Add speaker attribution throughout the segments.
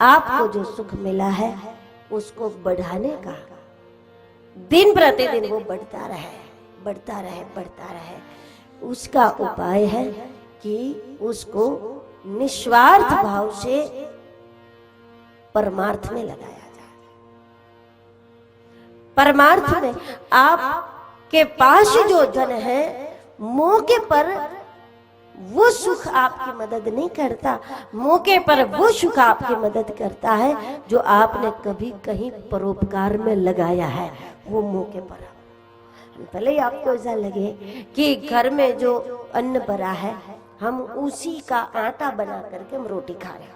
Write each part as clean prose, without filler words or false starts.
Speaker 1: आपको जो सुख मिला है उसको बढ़ाने का, दिन प्रतिदिन वो बढ़ता रहे, बढ़ता रहे, बढ़ता रहे, उसका उपाय है कि उसको निस्वार्थ भाव से परमार्थ में लगाया जाए। परमार्थ में आपके पास जो धन है, मौके पर वो सुख आपकी मदद नहीं करता, मौके पर वो सुख आपकी मदद करता है जो आपने कभी कहीं परोपकार में लगाया है। वो मौके पर भले ही आपको ऐसा लगे कि घर में जो अन्न भरा है हम उसी का आटा बना करके हम रोटी खा रहे हैं,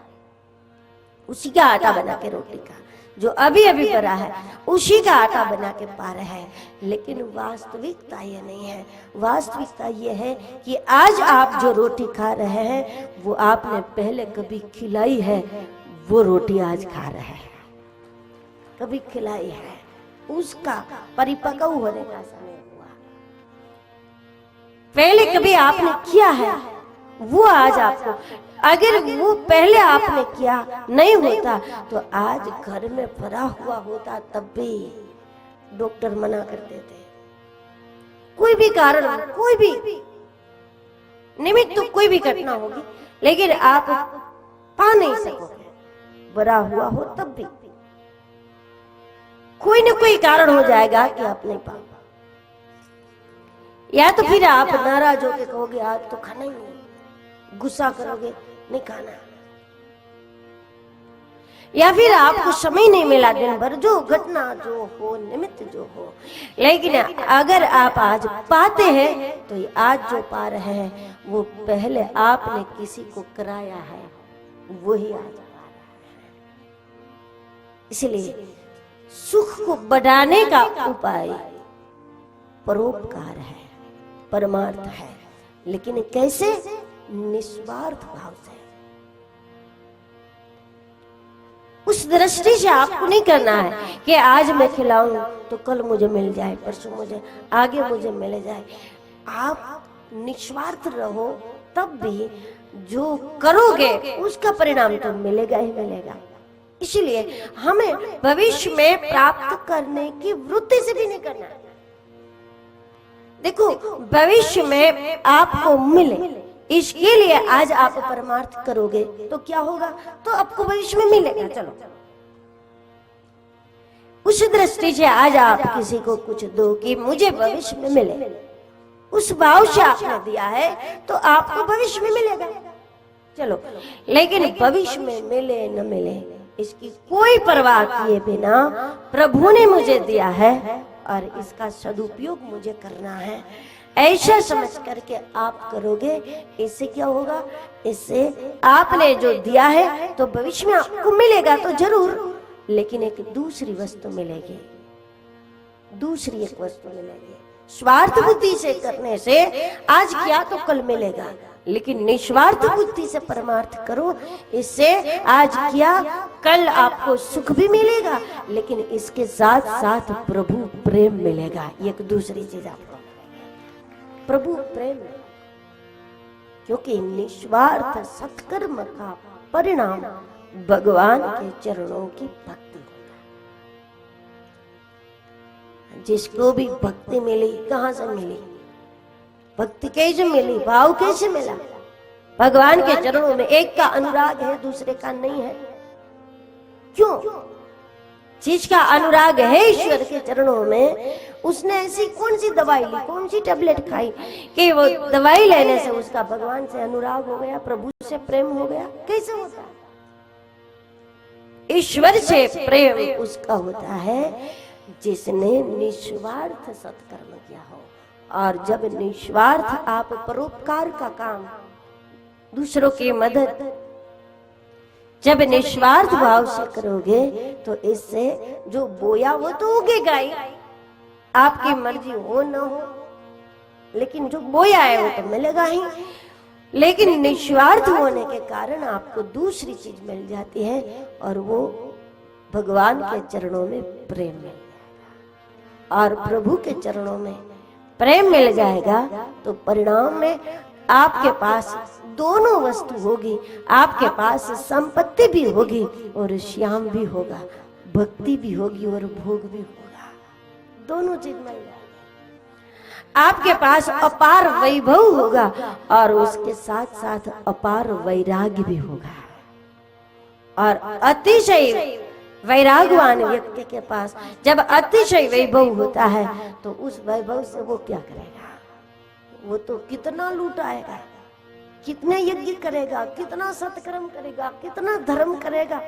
Speaker 1: उसी का आटा बना के रोटी खा, जो अभी अभी भरा है उसी का आटा बना के पा रहे हैं, लेकिन वास्तविकता ये नहीं है। वास्तविकता ये है कि आज आप जो रोटी खा रहे हैं वो आपने पहले कभी खिलाई है, वो रोटी आज खा रहे हैं, कभी खिलाई है, उसका परिपक्व होने का समय हुआ, पहले कभी आपने किया है, वो आज आपको, अगर वो पहले आपने किया नहीं होता तो आज घर में भरा हुआ होता, तब भी डॉक्टर मना करते थे, कोई भी कारण, कोई भी निमित्त, तो कोई भी घटना होगी, लेकिन आप पा नहीं सकोगे, भरा हुआ हो तब भी कोई न कोई कारण हो जाएगा कि आप नहीं पा, या तो फिर आप नाराज होकर कहोगे आज तो खाना ही नहीं, गुस्सा करोगे नहीं खाना, या फिर आपको समय नहीं मिला दिन भर, जो घटना जो हो, निमित्त जो हो, लेकिन अगर आप आज पाते हैं तो आज जो पा रहे हैं वो पहले आपने किसी को कराया है, वही आज पा रहा है। इसलिए सुख को बढ़ाने का उपाय परोपकार है, परमार्थ है, लेकिन कैसे? निस्वार्थ भाव से। उस दृष्टि से आपको नहीं करना है कि आज मैं खिलाऊं तो कल मुझे मिल जाए, परसों मुझे, आगे मुझे मिल जाए। आप निस्वार्थ रहो, तब भी जो करोगे उसका परिणाम तो मिलेगा ही मिलेगा। इसलिए हमें भविष्य में प्राप्त करने की वृत्ति से भी नहीं करना है। देखो, भविष्य में आपको मिले इसके लिए आज आप परमार्थ करोगे तो क्या होगा, तो आपको भविष्य में मिलेगा। चलो, उस दृष्टि से आज आप किसी को कुछ दो कि मुझे भविष्य में मिले, उस भाव से आपने दिया है तो आपको भविष्य में मिलेगा। चलो, लेकिन भविष्य में मिले न मिले इसकी कोई परवाह किए बिना प्रभु ने मुझे दिया है और इसका सदुपयोग मुझे करना है, ऐसा समझ करके आप करोगे। इससे क्या होगा? इससे आपने जो दिया है तो भविष्य में आपको मिलेगा तो जरूर, लेकिन एक दूसरी वस्तु मिलेगी, दूसरी एक वस्तु मिलेगी। स्वार्थ बुद्धि से करने से आज क्या तो कल मिलेगा, लेकिन निस्वार्थ बुद्धि से परमार्थ करो, इससे आज किया कल आपको सुख भी मिलेगा, लेकिन इसके साथ साथ प्रभु प्रेम मिलेगा। एक दूसरी चीज आपको प्रभु प्रेम, क्योंकि निस्वार्थ सत्कर्म का परिणाम भगवान के चरणों की भक्ति होगा। जिसको भी भक्ति मिली, कहां से मिली? भक्ति कैसे मिली? भाव कैसे मिला? भगवान के चरणों में एक का अनुराग है, दूसरे का नहीं है। क्यों? जिसका अनुराग है ईश्वर के चरणों में, उसने ऐसी कौन सी दवाई ली, कौन सी टेबलेट खाई कि वो दवाई लेने से उसका भगवान से अनुराग हो गया, प्रभु से प्रेम हो गया? कैसे होता है? ईश्वर से प्रेम उसका होता है जिसने निस्वार्थ सत्कर्म किया हो। और जब निस्वार्थ आप परोपकार का काम, दूसरों की मदद जब निस्वार्थ भाव से करोगे तो इससे जो बोया वो तो उगेगा ही, आपकी मर्जी हो न हो, लेकिन जो बोया है वो तो मिलेगा ही। लेकिन निस्वार्थ होने के कारण आपको दूसरी चीज मिल जाती है और वो भगवान के चरणों में प्रेम मिल जाएगा। और प्रभु के चरणों में प्रेम मिल जाएगा तो परिणाम में आपके पास दोनों वस्तु होगी, आपके पास संपत्ति भी होगी और श्याम भी होगा, भक्ति भी होगी और भोग भी होगा, दोनों चीज मिल जाएगी। आपके पास अपार वैभव होगा और उसके साथ साथ अपार वैराग्य भी होगा। और अतिशय वैरागवान व्यक्ति के पास जब अतिशय वैभव होता है तो उस वैभव से वो क्या करेगा? वो तो कितना लूटाएगा, कितने यज्ञ करेगा, कितना सत्कर्म करेगा, कितना धर्म करेगा,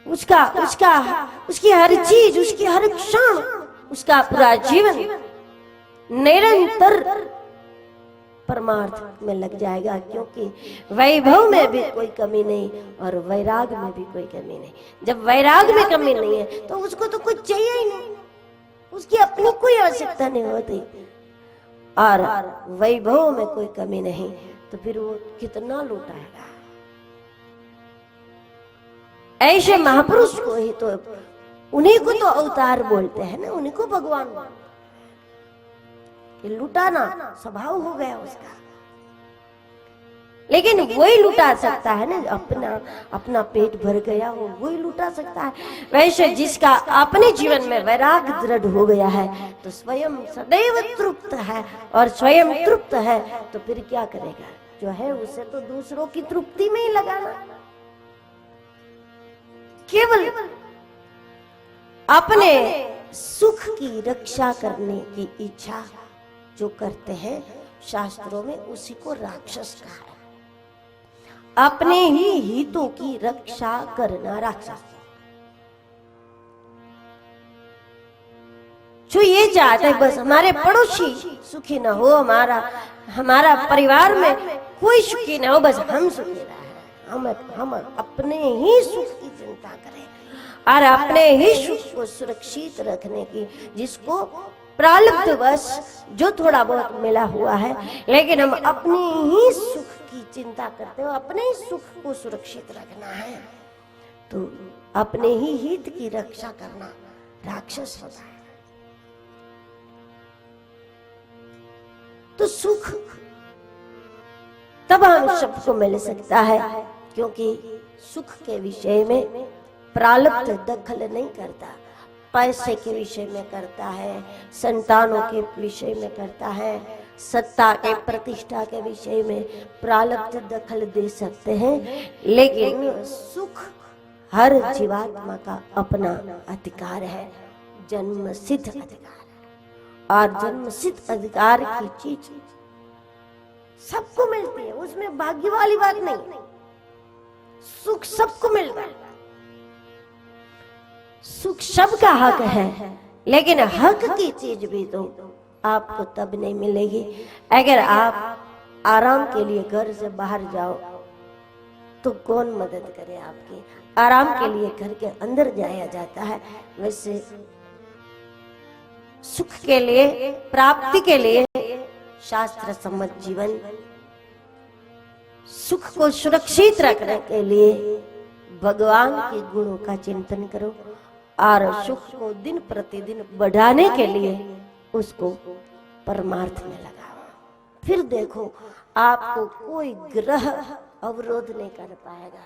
Speaker 1: उसकी हर चीज, उसकी हर क्षण, उसका पूरा जीवन निरंतर परमार्थ में लग जाएगा, क्योंकि वैभव में भी कोई कमी नहीं और वैराग में भी कोई कमी नहीं। जब वैराग में कमी नहीं है तो उसको तो कुछ चाहिए ही नहीं, उसकी अपनी कोई आवश्यकता नहीं होती। और वैभव में कोई कमी नहीं तो फिर वो कितना लूटाएगा। ऐसे महापुरुष को ही तो, उन्हीं को तो अवतार बोलते हैं ना, उन्हीं को भगवान बोलते हैं। लुटाना स्वभाव हो गया उसका, लेकिन वही लुटा सकता है ना, अपना पेट भर गया हो वही लुटा सकता है। वैसे जिसका अपने जीवन में वैराग दृढ़ हो गया है तो स्वयं सदैव तृप्त है, और स्वयं तृप्त है तो फिर क्या करेगा? जो है उसे तो दूसरों की तृप्ति में ही लगाना। केवल अपने सुख की रक्षा करने की इच्छा जो करते हैं, शास्त्रों में उसी को राक्षस कहा है। अपने ही हितों की रक्षा करना राक्षस। जो ये चाहते हैं बस हमारे पड़ोसी सुखी ना हो, हमारा परिवार में कोई सुखी ना हो, बस हम सुखी रहे, हम अपने ही सुख की चिंता करें और अपने ही सुख को सुरक्षित रखने की, जिसको प्रारब्धवश जो थोड़ा बहुत मिला हुआ है, लेकिन हम अपने ही सुख की चिंता करते हो, अपने ही सुख को सुरक्षित रखना है, तो अपने ही हित की रक्षा करना राक्षस होता है। तो सुख तब हम सबको मिल सकता है, क्योंकि सुख के विषय में प्रारब्ध दखल नहीं करता। पैसे के विषय में करता है, संतानों के विषय में करता है, सत्ता के प्रतिष्ठा के विषय में प्रारब्ध दखल दे सकते हैं, लेकिन सुख हर जीवात्मा का अपना अधिकार है, जन्मसिद्ध अधिकार। और जन्मसिद्ध अधिकार की चीज सबको मिलती है, उसमें भाग्य वाली बात नहीं। सुख सबको मिलता है, सुख सबका हक है, लेकिन हक की चीज भी तो आपको तब नहीं मिलेगी अगर आप आराम के लिए घर से बाहर जाओ तो कौन मदद करे आपकी? आराम के लिए घर के अंदर जाया जाता है, वैसे सुख के लिए, प्राप्ति के लिए शास्त्र सम्मत जीवन, सुख को सुरक्षित रखने के लिए भगवान के गुणों का चिंतन करो और सुख को दिन प्रतिदिन बढ़ाने के लिए उसको परमार्थ में लगाओ। फिर देखो आपको कोई ग्रह अवरोध नहीं कर पाएगा,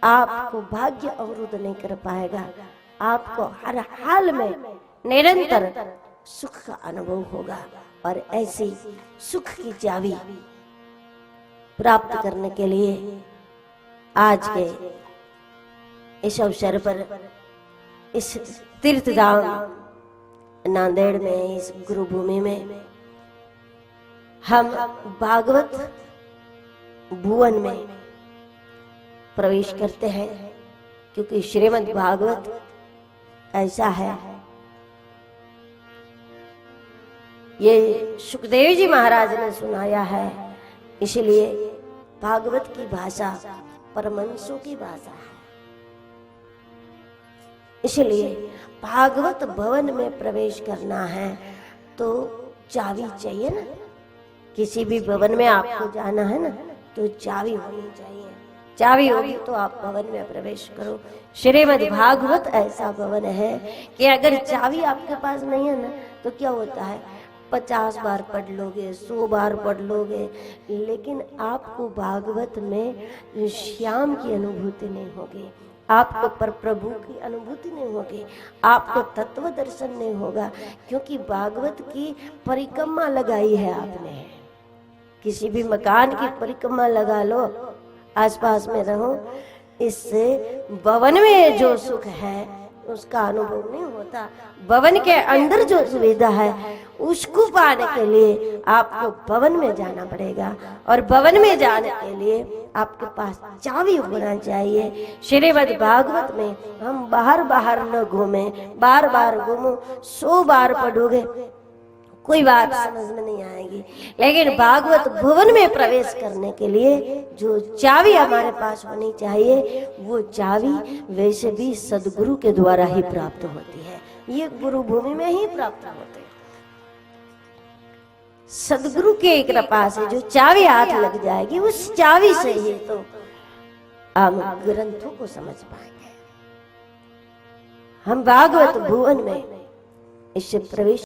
Speaker 1: आपको भाग्य अवरोध नहीं कर पाएगा, आपको हर हाल में निरंतर सुख का अनुभव होगा। और ऐसी सुख की चाबी प्राप्त करने के लिए आज के इस अवसर पर, इस तीर्थ धाम नांदेड़ में, इस गुरु भूमि में हम भागवत भुवन में प्रवेश करते हैं, क्योंकि श्रीमद् भागवत ऐसा है, ये सुखदेव जी महाराज ने सुनाया है, इसलिए भागवत की भाषा परमहंसों की भाषा है। इसलिए भागवत भवन में प्रवेश करना है तो चाबी चाहिए ना, किसी भी भवन में आपको जाना है ना तो चाबी होनी चाहिए, चाबी होगी तो आप भवन में प्रवेश करो। श्रीमद् भागवत ऐसा भवन है कि अगर चाबी आपके पास नहीं है ना तो क्या होता है, 50 बार पढ़ लोगे, 100 बार पढ़ लोगे, लेकिन आपको भागवत में श्याम की अनुभूति नहीं होगी, आपको पर प्रभु की अनुभूति नहीं होगी, आपको तत्व दर्शन नहीं होगा, क्योंकि भागवत की परिक्रमा लगाई है आपने। किसी भी मकान की परिक्रमा लगा लो, आसपास में रहो, इससे भवन में जो सुख है उसका अनुभव नहीं होता। भवन के अंदर जो सुविधा है उसको पाने के लिए आपको भवन में जाना पड़ेगा, और भवन में जाने के लिए आपके पास चाबी होना चाहिए। श्रीमद् भागवत में हम बाहर बाहर न घूमे, बार बार घूमो, 100 बार पढ़ोगे कोई बात समझ में नहीं आएगी, लेकिन भागवत भवन में प्रवेश करने के लिए जो चाबी हमारे पास होनी चाहिए, वो चाबी वैसे भी सदगुरु के द्वारा ही प्राप्त होती है। ये गुरु भूमि में ही प्राप्त होते हैं। सदगुरु के कृपा से जो चाबी हाथ लग जाएगी, उस चाबी से ही तो हम ग्रंथों को समझ पाएंगे। हम भागवत भुवन में इससे प्रवेश